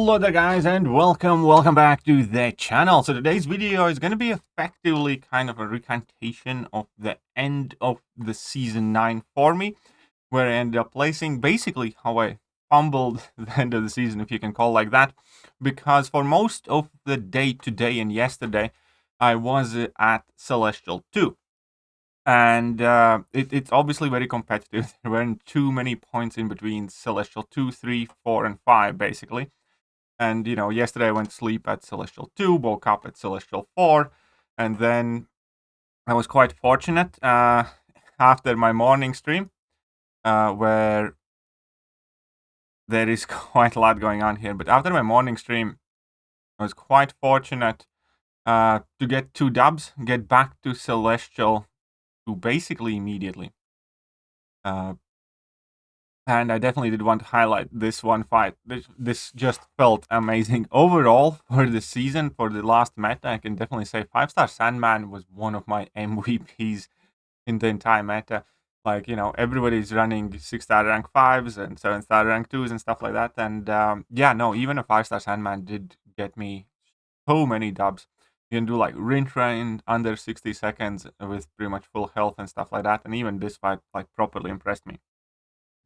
Hello there guys and welcome back to the channel. So today's video is going to be effectively kind of a recantation of the end of the season 9 for me, where I ended up placing basically how I fumbled the end of the season, if you can call it like that, because for most of the day today and yesterday I was at Celestial 2. And it's obviously very competitive. There weren't too many points in between Celestial 2, 3, 4, and 5, basically. And, you know, yesterday I went to sleep at Celestial 2, woke up at Celestial 4, and then I was quite fortunate after my morning stream, where there is quite a lot going on here. But after my morning stream, I was quite fortunate to get 2 dubs, get back to Celestial 2 basically immediately. And I definitely did want to highlight this one fight. This just felt amazing. Overall, for the season, for the last meta, I can definitely say 5-star Sandman was one of my MVPs in the entire meta. Like, you know, everybody's running 6-star rank 5s and 7-star rank 2s and stuff like that. And yeah, no, even a 5-star Sandman did get me so many dubs. You can do like rinse in under 60 seconds with pretty much full health and stuff like that. And even this fight like properly impressed me.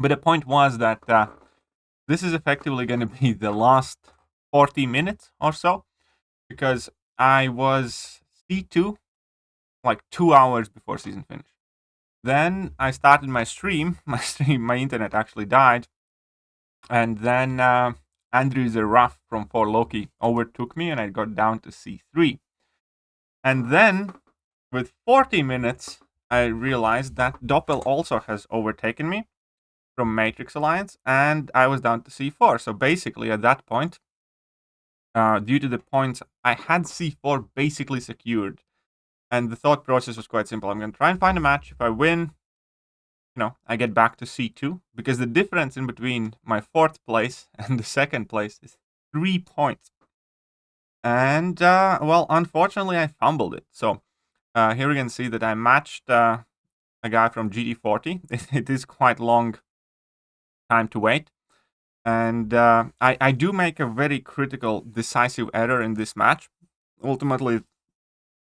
But the point was that this is effectively going to be the last 40 minutes or so, because I was C2 like 2 hours before season finish. Then I started my stream. My internet actually died. And then Andrew the Rough from 4 Loki overtook me and I got down to C3. And then with 40 minutes, I realized that Doppel also has overtaken me from Matrix Alliance, and I was down to C4. So basically, at that point, due to the points, I had C4 basically secured. And the thought process was quite simple. I'm going to try and find a match. If I win, you know, I get back to C2, because the difference in between my 4th place and the 2nd place is 3 points. And, well, unfortunately, I fumbled it. So here we can see that I matched a guy from GD40. It is quite long time to wait. And I do make a very critical, decisive error in this match. Ultimately,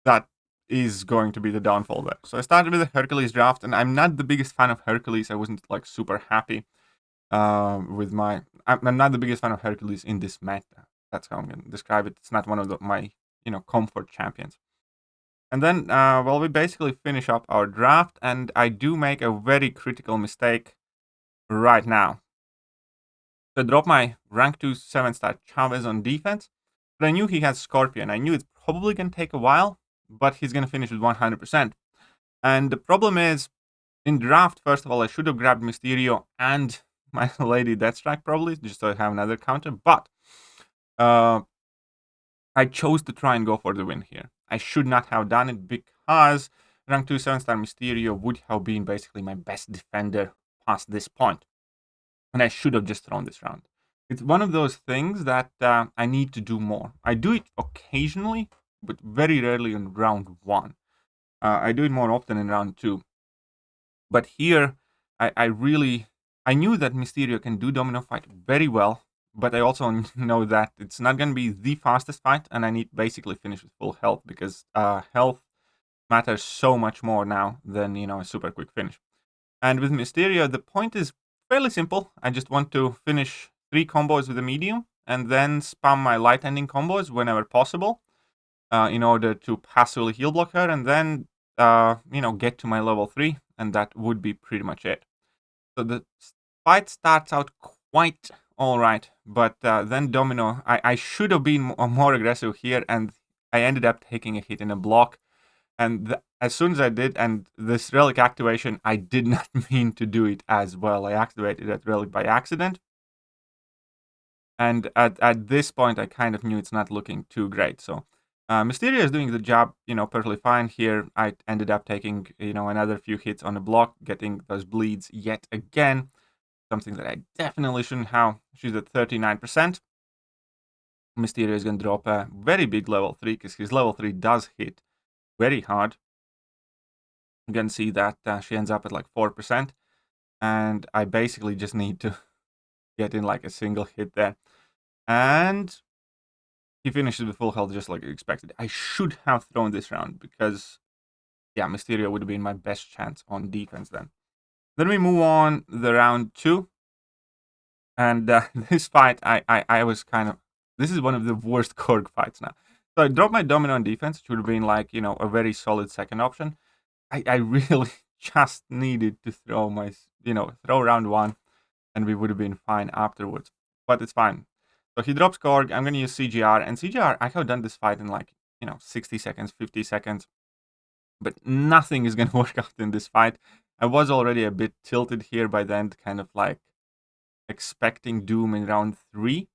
that is going to be the downfall there. So I started with the Hercules draft, and I'm not the biggest fan of Hercules. I wasn't like super happy with my... I'm not the biggest fan of Hercules in this meta. That's how I'm going to describe it. It's not one of my, you know, comfort champions. And then, well, we basically finish up our draft, and I do make a very critical mistake right now. So I dropped my rank 2 7-star Chavez on defense, but I knew he has Scorpion. I knew it's probably going to take a while, but he's going to finish with 100%. And the problem is, in draft, first of all, I should have grabbed Mysterio and my Lady Deathstrike probably, just so I have another counter, but I chose to try and go for the win here. I should not have done it, because rank 2 7-star Mysterio would have been basically my best defender past this point. And I should have just thrown this round. It's one of those things that I need to do more. I do it occasionally, but very rarely in round 1. I do it more often in round 2. But here, I knew that Mysterio can do domino fight very well, but I also know that it's not going to be the fastest fight, and I need to basically finish with full health, because health matters so much more now than, you know, a super quick finish. And with Mysterio, the point is fairly simple. I just want to finish 3 combos with a medium and then spam my light ending combos whenever possible in order to passively heal block her, and then, you know, get to my level 3, and that would be pretty much it. So the fight starts out quite alright, but then Domino, I should have been more aggressive here, and I ended up taking a hit in a block. And as soon as I did, and this relic activation, I did not mean to do it as well. I activated that relic by accident. And at this point, I kind of knew it's not looking too great. So Mysterio is doing the job, you know, perfectly fine here. I ended up taking, you know, another few hits on the block, getting those bleeds yet again. Something that I definitely shouldn't have. She's at 39%. Mysterio is going to drop a very big level 3, because his level 3 does hit very hard. You can see that she ends up at like 4%, and I basically just need to get in like a single hit there. And he finishes with full health just like expected. I should have thrown this round because, yeah, Mysterio would have been my best chance on defense then. Then we move on the round 2. And this fight, I was kind of... This is one of the worst Korg fights now. So I dropped my Domino on defense, which would have been like, a very solid second option. I really just needed to throw throw round 1, and we would have been fine afterwards. But it's fine. So he drops Korg. I'm going to use CGR. And CGR, I have done this fight in 60 seconds, 50 seconds. But nothing is going to work out in this fight. I was already a bit tilted here by the end, kind of like expecting Doom in round 3.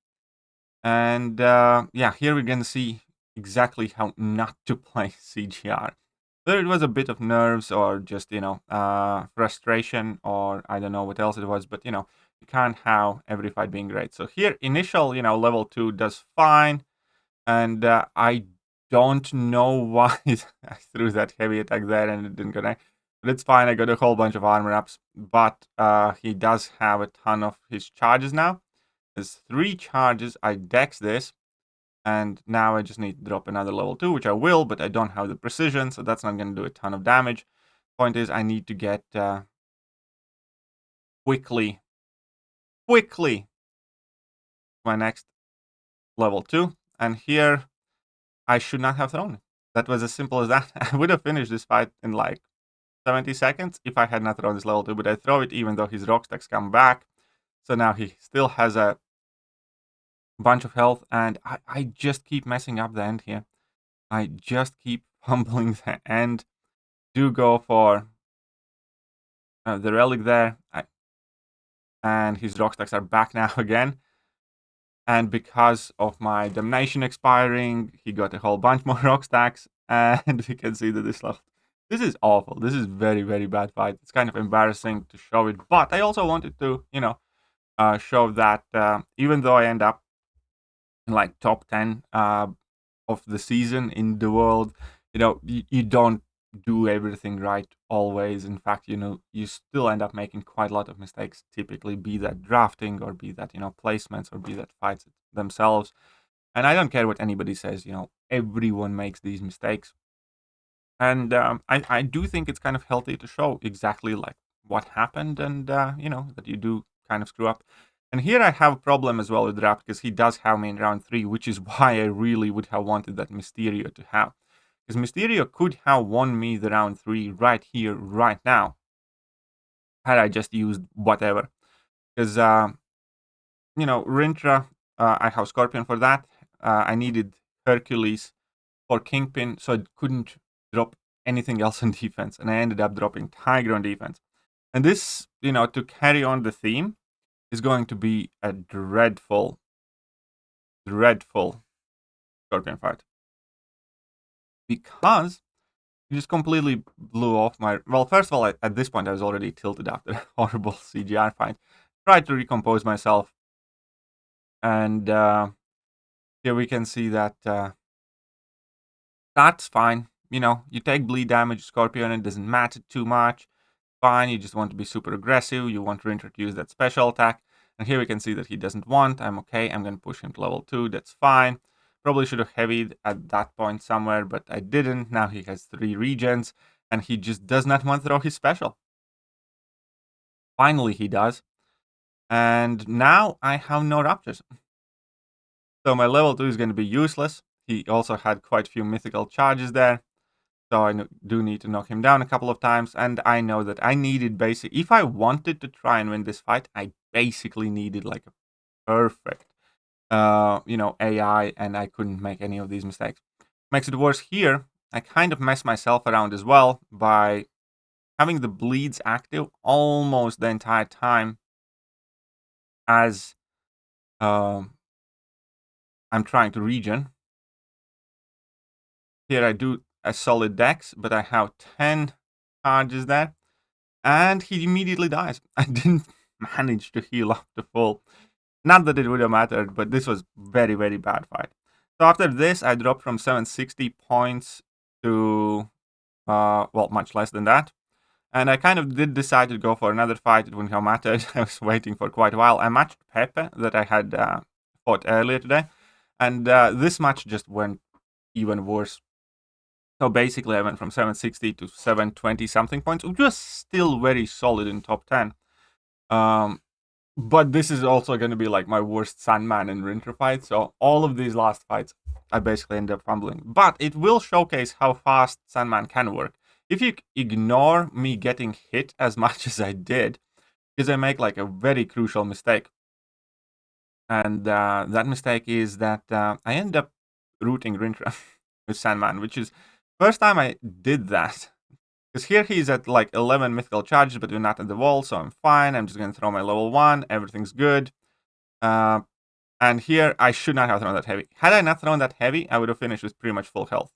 And yeah, here we're going to see exactly how not to play CGR. Whether it was a bit of nerves or just, frustration, or I don't know what else it was, but, you can't have every fight being great. So here, initial, level 2 does fine. And I don't know why I threw that heavy attack there and it didn't connect. But it's fine, I got a whole bunch of armor ups. But he does have a ton of his charges now. There's 3 charges, I dex this. And now I just need to drop another level 2, which I will, but I don't have the precision, so that's not going to do a ton of damage. Point is, I need to get quickly my next level 2. And here, I should not have thrown it. That was as simple as that. I would have finished this fight in 70 seconds if I had not thrown this level 2, but I throw it even though his rock stacks come back. So now he still has a bunch of health, and I just keep messing up the end here. I just keep fumbling the end. Do go for the relic there. And his rock stacks are back now again. And because of my damnation expiring, he got a whole bunch more rock stacks. And we can see that this is awful. This is very, very bad fight. It's kind of embarrassing to show it. But I also wanted to, show that even though I end up in top 10 of the season in the world, you don't do everything right always. In fact, you still end up making quite a lot of mistakes, typically, be that drafting or be that, placements or be that fights themselves. And I don't care what anybody says, everyone makes these mistakes. And I do think it's kind of healthy to show exactly what happened and, that you do kind of screw up. And here I have a problem as well with draft because he does have me in round 3, which is why I really would have wanted that Mysterio to have. Because Mysterio could have won me the round 3 right here, right now, had I just used whatever. Because, Rintra, I have Scorpion for that. I needed Hercules for Kingpin, so I couldn't drop anything else on defense. And I ended up dropping Tiger on defense. And this, to carry on the theme, is going to be a dreadful Scorpion fight. Because he just completely blew off my... Well, first of all, at this point, I was already tilted after a horrible CGR fight. Tried to recompose myself. And here we can see that that's fine. You take bleed damage, Scorpion, it doesn't matter too much. Fine, you just want to be super aggressive. You want to introduce that special attack. And here we can see that he doesn't want. I'm okay. I'm going to push him to level 2. That's fine. Probably should have heavied at that point somewhere, but I didn't. Now he has 3 regens, and he just does not want to throw his special. Finally, he does. And now I have no Raptors. So my level 2 is going to be useless. He also had quite a few mythical charges there. So I do need to knock him down a couple of times. And I know that I needed if I wanted to try and win this fight, I basically needed a perfect AI, and I couldn't make any of these mistakes. Makes it worse here, I kind of messed myself around as well by having the bleeds active almost the entire time as I'm trying to regen. Here I do a solid dex, but I have 10 charges there, and he immediately dies. I didn't manage to heal up to full. Not that it would have mattered, but this was very, very bad fight. So after this, I dropped from 760 points to, much less than that. And I kind of did decide to go for another fight. It wouldn't have mattered. I was waiting for quite a while. I matched Pepe that I had fought earlier today. And this match just went even worse. So basically, I went from 760 to 720 something points, which was still very solid in top 10. But this is also going to be like my worst Sandman and Rinter fight. So all of these last fights, I basically end up fumbling. But it will showcase how fast Sandman can work. If you ignore me getting hit as much as I did, because I make like a very crucial mistake. And that mistake is that I end up rooting Rintra with Sandman, which is first time I did that. Because here he's at like 11 mythical charges, but we're not at the wall, so I'm fine. I'm just going to throw my level 1. Everything's good. And here, I should not have thrown that heavy. Had I not thrown that heavy, I would have finished with pretty much full health.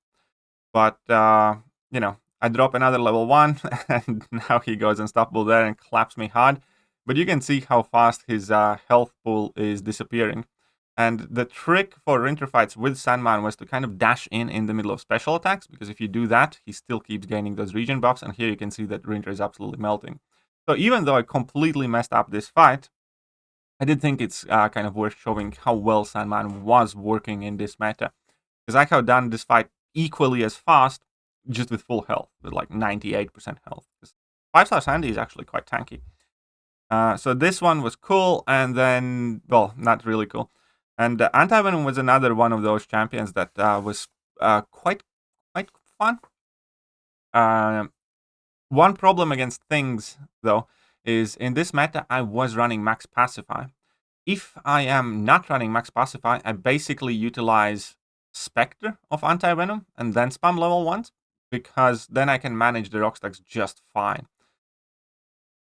But, you know, I drop another level 1, and now he goes unstoppable there and claps me hard. But you can see how fast his health pool is disappearing. And the trick for Rinter fights with Sandman was to kind of dash in the middle of special attacks, because if you do that, he still keeps gaining those regen buffs, and here you can see that Rinter is absolutely melting. So even though I completely messed up this fight, I did think it's kind of worth showing how well Sandman was working in this meta, because I have done this fight equally as fast, just with full health, with like 98% health. 5-star Sandy is actually quite tanky. So this one was cool, and then, well, not really cool. And Anti-Venom was another one of those champions that was quite fun. One problem against things, though, is in this meta, I was running Max Pacify. If I am not running Max Pacify, I basically utilize Spectre of Anti-Venom and then spam level 1s, because then I can manage the rock stacks just fine.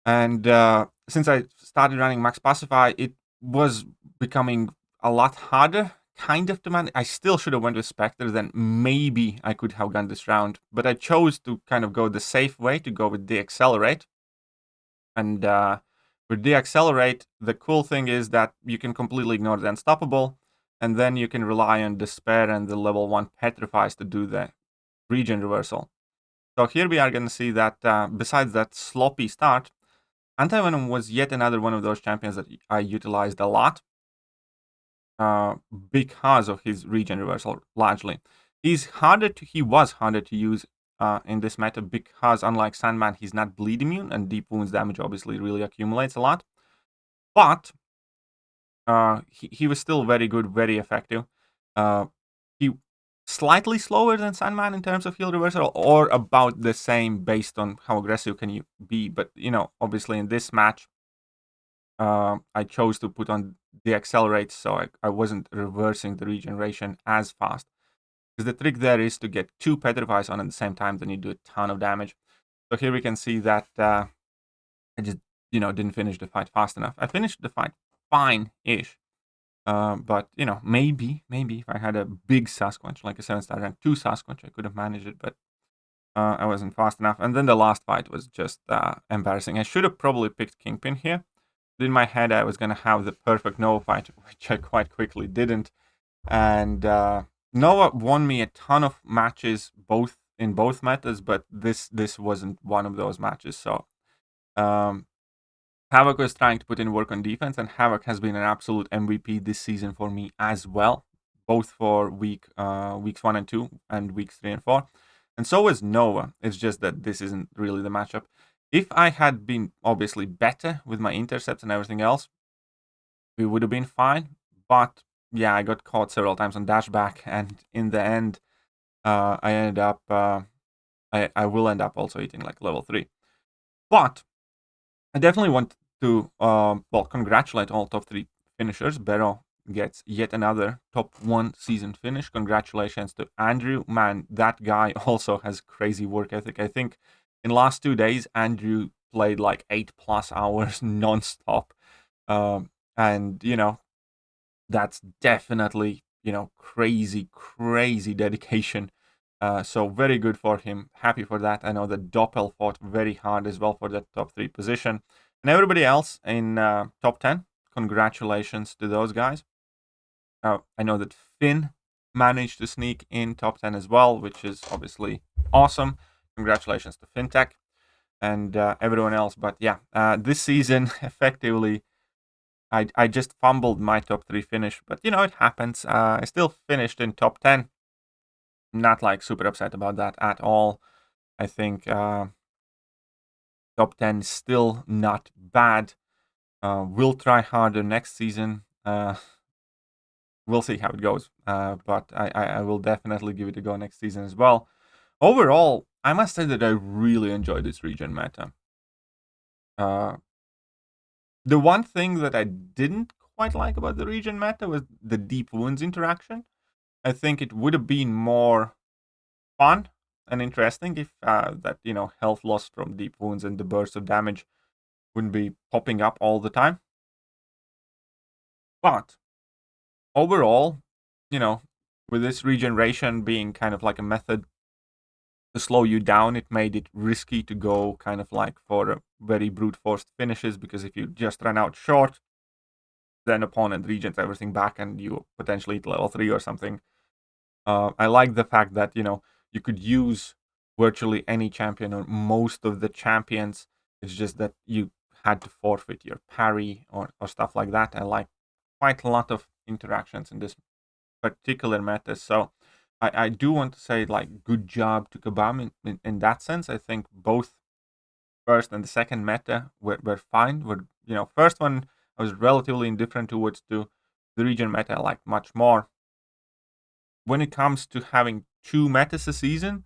And since I started running Max Pacify, it was becoming a lot harder, kind of, to manage. I still should have went with Spectre, then maybe I could have gone this round. But I chose to kind of go the safe way, to go with Deaccelerate. And with Deaccelerate, the cool thing is that you can completely ignore the Unstoppable, and then you can rely on Despair and the level 1 Petrifies to do the regen reversal. So here we are going to see that besides that sloppy start, Anti-Venom was yet another one of those champions that I utilized a lot. Because of his regen reversal, largely. He was harder to use in this meta, because unlike Sandman, he's not bleed immune, and deep wounds damage obviously really accumulates a lot. But he was still very good, very effective. He slightly slower than Sandman in terms of heal reversal, or about the same based on how aggressive can you be. But, you know, obviously in this match, I chose to put on Deaccelerate, so I wasn't reversing the regeneration as fast. Because the trick there is to get 2 Petrifies on at the same time, then you do a ton of damage. So here we can see that I just, you know, didn't finish the fight fast enough. I finished the fight fine-ish. But, you know, maybe if I had a big Sasquatch, like a 7-star rank 2 Sasquatch, I could have managed it, but I wasn't fast enough. And then the last fight was just embarrassing. I should have probably picked Kingpin here. In my head, I was going to have the perfect Nova fight, which I quite quickly didn't. And Nova won me a ton of matches in both metas, but this wasn't one of those matches. So Havoc was trying to put in work on defense, and Havoc has been an absolute MVP this season for me as well, both for weeks 1 and 2 and weeks 3 and 4. And so was Nova. It's just that this isn't really the matchup. If I had been obviously better with my intercepts and everything else, we would have been fine. But yeah, I got caught several times on dashback, and in the end, I ended up. I will end up also eating like level 3. But I definitely want to congratulate all top 3 finishers. Bero gets yet another top 1 season finish. Congratulations to Andrew. Man, that guy also has crazy work ethic. I think in the last 2 days, Andrew played like 8+ hours non-stop. And, you know, that's definitely, you know, crazy dedication. So very good for him. Happy for that. I know that Doppel fought very hard as well for that top 3 position. And everybody else in top 10, congratulations to those guys. I know that Finn managed to sneak in top 10 as well, which is obviously awesome. Congratulations to FinTech and everyone else. But yeah, this season, effectively, I just fumbled my top 3 finish, but you know, it happens. I still finished in top 10. Not like super upset about that at all. I think top 10 is still not bad. We'll try harder next season. We'll see how it goes. But I will definitely give it a go next season as well. Overall, I must say that I really enjoyed this region meta. The one thing that I didn't quite like about the region meta was the deep wounds interaction. I think it would have been more fun and interesting if that, you know, health loss from deep wounds and the burst of damage wouldn't be popping up all the time. But overall, you know, with this regeneration being kind of like a method to slow you down, it made it risky to go kind of like for very brute forced finishes, because if you just run out short, then opponent regens everything back and you potentially hit level 3 or something. I like the fact that, you know, you could use virtually any champion or most of the champions. It's just that you had to forfeit your parry or stuff like that. I like quite a lot of interactions in this particular meta. So I do want to say, like, good job to Kabam in that sense. I think both first and the second meta were fine. You know, first one I was relatively indifferent towards. To the region meta I liked much more. When it comes to having 2 metas a season,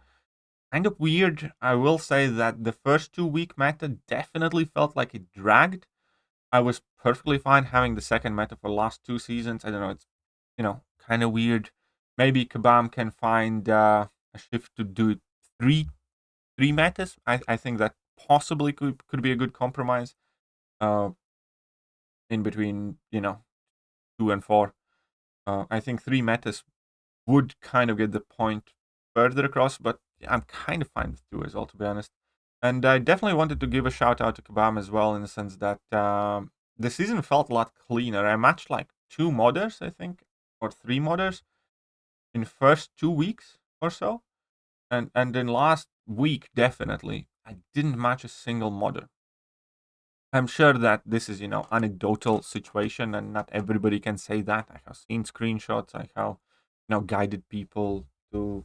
kind of weird. I will say that the first 2-week meta definitely felt like it dragged. I was perfectly fine having the second meta for the last 2 seasons. I don't know, it's, you know, kind of weird. Maybe Kabam can find a shift to do 3 metas. I think that possibly could be a good compromise in between, you know, 2 and 4. I think 3 metas would kind of get the point further across, but I'm kind of fine with 2 as well, to be honest. And I definitely wanted to give a shout out to Kabam as well, in the sense that the season felt a lot cleaner. I matched like 2 modders, I think, or 3 modders in first 2 weeks or so. And in last week, definitely, I didn't match a single modder. I'm sure that this is, you know, anecdotal situation, and not everybody can say that. I have seen screenshots. I have, you know, guided people to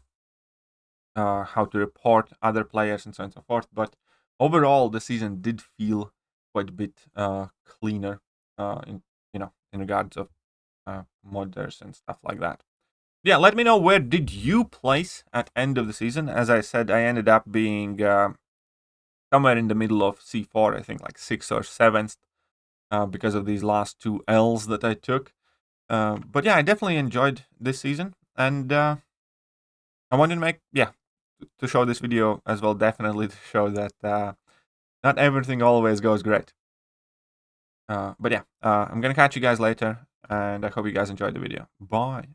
how to report other players and so on and so forth. But overall, the season did feel quite a bit cleaner in, you know, in regards of modders and stuff like that. Yeah, let me know, where did you place at end of the season? As I said, I ended up being somewhere in the middle of C4, I think like 6th or 7th, because of these last 2 L's that I took. But yeah, I definitely enjoyed this season, and I wanted to make, to show this video as well, definitely to show that not everything always goes great. But yeah, I'm gonna catch you guys later, and I hope you guys enjoyed the video. Bye.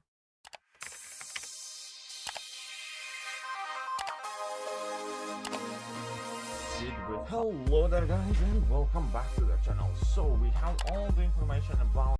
Hello there, guys, and welcome back to the channel. So we have all the information about